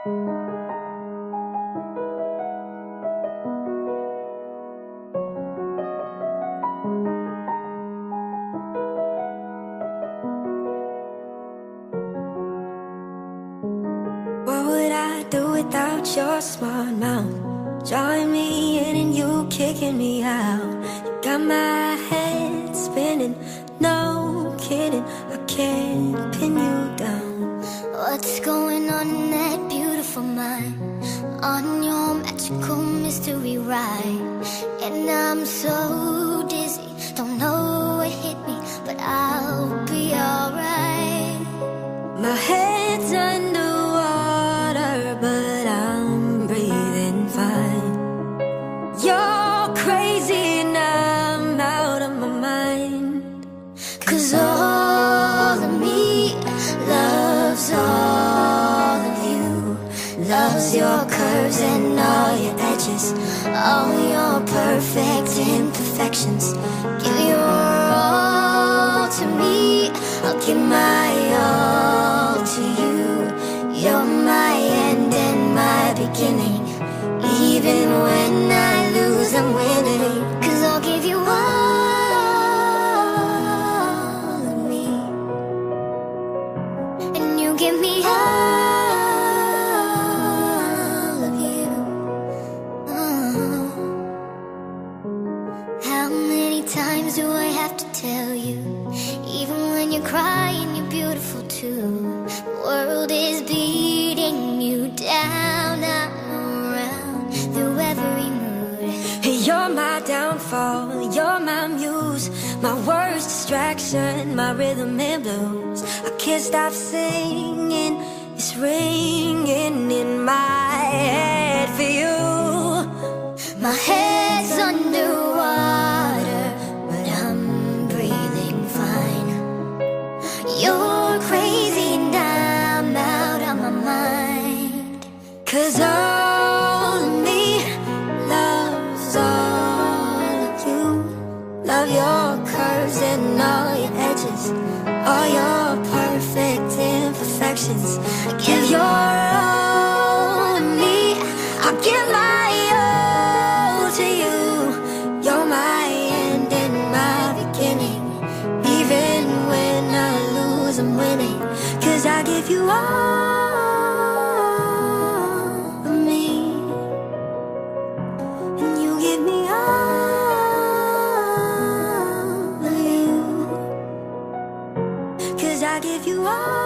What would I do without your smart mouth? Drawing me in and you kicking me out. You got my head spinning, no kidding, I can't pin you down. What's going on in that beautiful mind? On your magical mystery ride. And I'm so dizzy, don't know what hit me, but I'll be alright. My head's underwater, but I'm breathing fine. You're crazy and I'm out of my mind. 'Cause all of me loves all of you. Loves your curves and all your edges, all your perfect imperfections. Give your all to me, I'll give my all to you. You're my end and my beginning. Even when I lose, I'm winning. 'Cause I'll give you all of me, and you give me all of you. How many times do I have to tell you? Even when you're crying, you're beautiful too. The world is beating you down, I'm around through every mood. You're my downfall, you're my muse, my worst distraction, my rhythm and blues. I can't stop singing, it's ringing in my head for you. My head's underwater, but I'm breathing fine. You're crazy and I'm out of my mind. 'Cause all of me loves all of you. Love your curves and all your edges, all your perfect imperfections. Give your all to me, I'll give my all to you. You're my end and my beginning. Even when I lose, I'm winning. 'Cause I give you all of me, and you give me all of you. 'Cause I give you all